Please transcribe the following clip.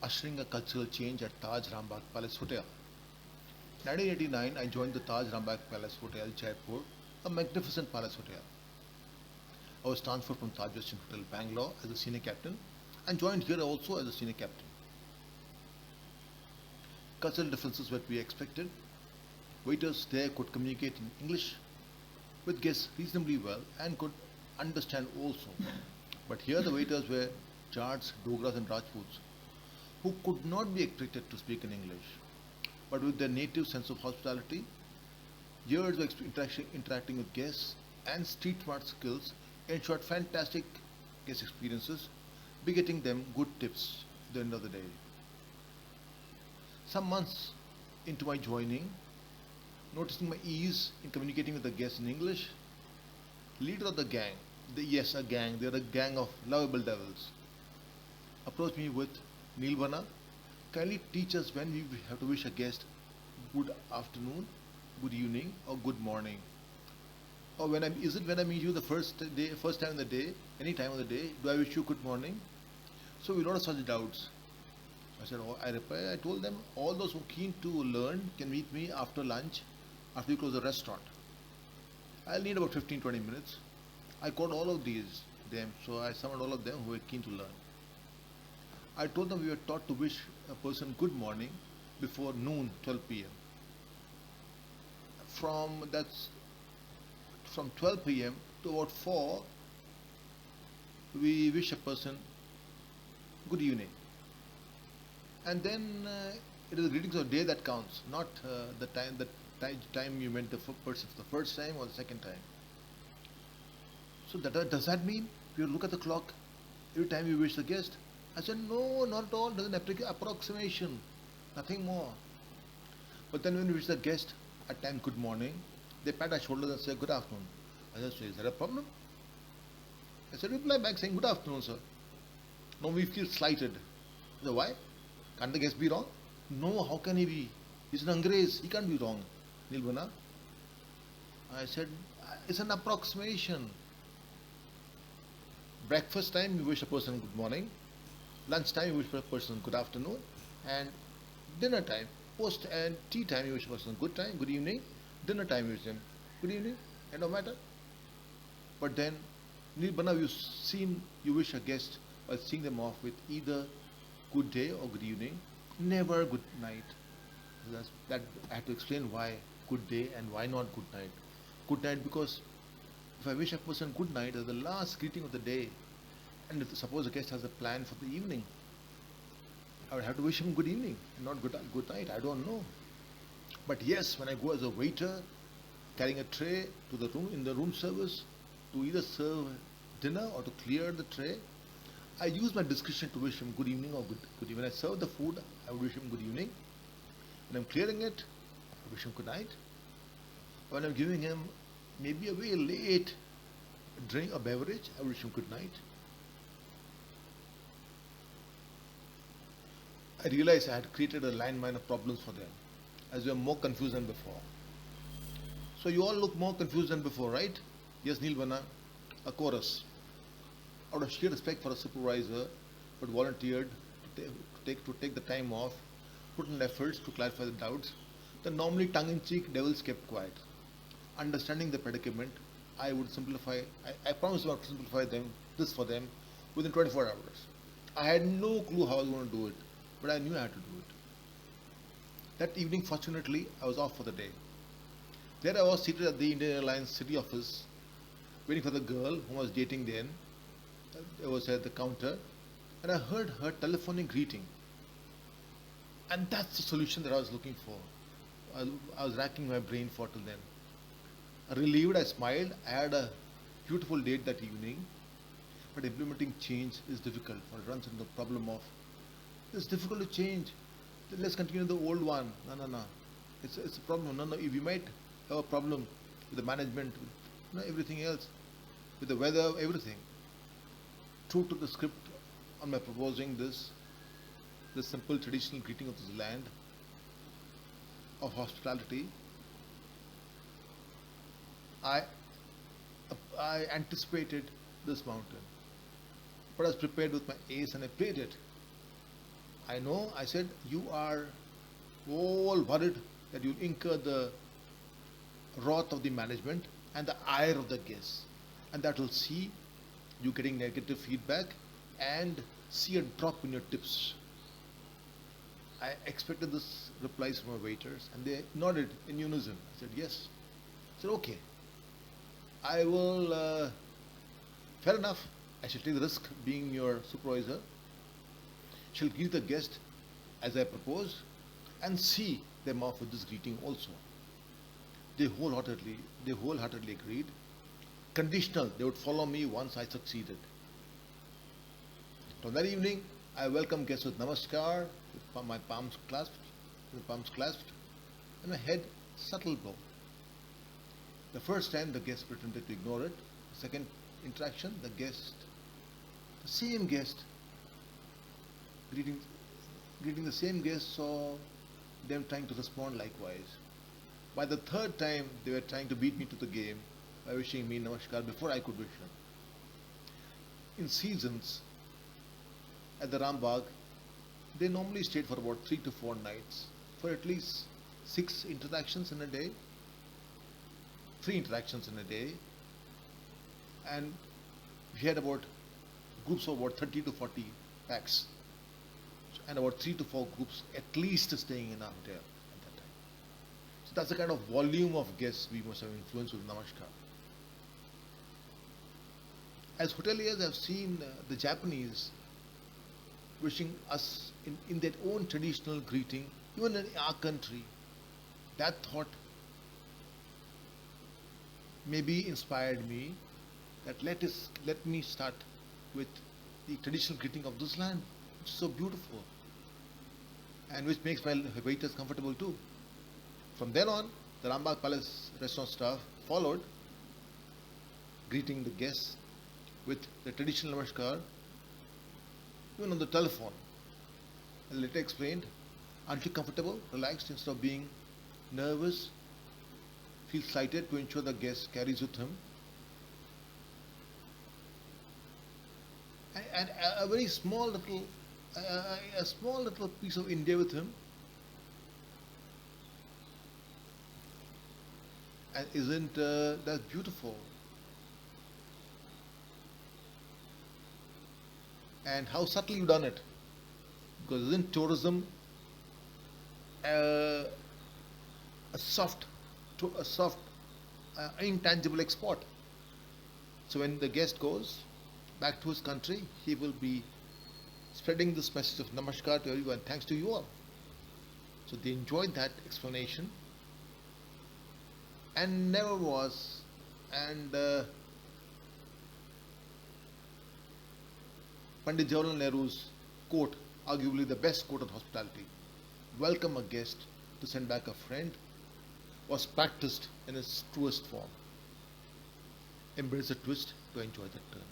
ushering a cultural change at Tajrambaghpalacehotel. In 1989, I joined the Tajrambaghpalacehotel, Jaipur, a magnificent palace hotel. I was transferred from Taj Westin Hotel, Bangalore, as a senior captain, and joined here also as a senior captain. Cultural differences were to be expected. Waiters there could communicate in English with guests reasonably well and could understand also. But here the waiters were Jats, Dogras, and Rajputs who could not be expected to speak in English. But with their native sense of hospitality, years of interacting with guests, and street smart skills ensured fantastic guest experiences, begetting them good tips at the end of the day. Some months into my joining, noticing my ease in communicating with the guests in English, leader of the gang, yes, a gang, they're a gang of lovable devils, approached me with, Nilvana, kindly teach us when we have to wish a guest good afternoon, good evening, or good morning. Or is it when I meet you the first time in the day, any time of the day, do I wish you good morning? So we lot of such doubts. I told them all those who are keen to learn can meet me after lunch, after we close the restaurant. I'll need about 15-20 minutes. I called all of them, so I summoned all of them who were keen to learn. I told them we were taught to wish a person good morning before noon, 12 p.m. From 12 p.m. to about 4, we wish a person good evening. And then it is the greetings of the day that counts, not the time you met the person for the first time or the second time. So does that mean you look at the clock every time you wish the guest? I said, no, not at all. There's an approximation, nothing more. But then when we wish the guest at time good morning, they pat our shoulders and say good afternoon. I said, so is there a problem? I said, reply back saying good afternoon, sir. No, we feel slighted. I said, why? Can't the guest be wrong? No, how can he be? He's an Angrez, he can't be wrong. Nilvana. I said, it's an approximation. Breakfast time, you wish a person good morning. Lunch time, you wish a person good afternoon. And dinner time, post and tea time, you wish a person good evening. Dinner time, you wish them good evening. End of matter. But then, Nilbana, you wish a guest while seeing them off with either good day or good evening, never good night. That I had to explain why good day and why not good night. Good night because if I wish a person good night as the last greeting of the day, and if suppose a guest has a plan for the evening, I would have to wish him good evening, not good night. I don't know. But yes, when I go as a waiter, carrying a tray to the room in the room service to either serve dinner or to clear the tray, I use my discretion to wish him good evening or good evening. When I serve the food, I would wish him good evening. When I'm clearing it, I wish him good night. When I'm giving him maybe a very late drink or beverage, I wish him good night. I realized I had created a landmine of problems for them, as we are more confused than before. So you all look more confused than before, right? Yes, Nilvana, a chorus. Out of sheer respect for a supervisor, but volunteered to take the time off, put in efforts to clarify the doubts, the normally tongue-in-cheek devils kept quiet. Understanding the predicament, I promised to simplify this for them within 24 hours. I had no clue how I was going to do it, but I knew I had to do it. That evening, fortunately, I was off for the day. There I was seated at the Indian Airlines city office, waiting for the girl whom I was dating then. I was at the counter, and I heard her telephonic greeting. And that's the solution that I was looking for. I was racking my brain for till then. Relieved, I smiled. I had a beautiful date that evening, but implementing change is difficult. For it runs into the problem of it's difficult to change. Let's continue the old one. No. It's a problem. No. We might have a problem with the management, with everything else, with the weather, everything. True to the script on my proposing this simple traditional greeting of this land of hospitality, I anticipated this mountain, but I was prepared with my ace and I played it. I know, I said, you are all worried that you'll incur the wrath of the management and the ire of the guests. And that will see you getting negative feedback and see a drop in your tips. I expected this replies from my waiters and they nodded in unison. I said, yes. I said, okay, I will, fair enough, I shall take the risk being your supervisor, shall greet the guest as I propose and see them off with this greeting also. They wholeheartedly, they wholeheartedly agreed. Conditional, they would follow me once I succeeded. On that evening, I welcomed guests with namaskar, with my palms clasped, and my head subtle bow. The first time the guest pretended to ignore it. The second interaction, the same guest, greeting, greeting the same guest, saw them trying to respond likewise. By the third time, they were trying to beat me to the game by wishing me namaskar before I could wish them. In seasons, at the Rambagh, they normally stayed for about 3 to 4 nights, for at least 6 interactions in a day, 3 interactions in a day, and we had about groups of about 30 to 40 packs, and about 3 to 4 groups at least staying in our hotel at that time. So that's the kind of volume of guests we must have influenced with Namaskar. As hoteliers, I've seen the Japanese wishing us in their own traditional greeting, even in our country. That thought maybe inspired me that let me start with the traditional greeting of this land, which is so beautiful and which makes my waiters comfortable too. From then on, the Rambagh Palace restaurant staff followed, greeting the guests with the traditional namaskar, even on the telephone. And later explained, aren't you comfortable, relaxed, instead of being nervous? Feel slighted to ensure the guest carries with him. And a very small little, a small little piece of India with him. And isn't that beautiful? And how subtly you've done it. Because isn't tourism a soft, intangible export? So when the guest goes back to his country, he will be spreading this message of namaskar to everyone, thanks to you all. So they enjoyed that explanation, and never was, and Pandit Jawaharlal Nehru's quote, arguably the best quote on hospitality, welcome a guest to send back a friend, was practiced in its truest form. Embrace the twist to enjoy the turn.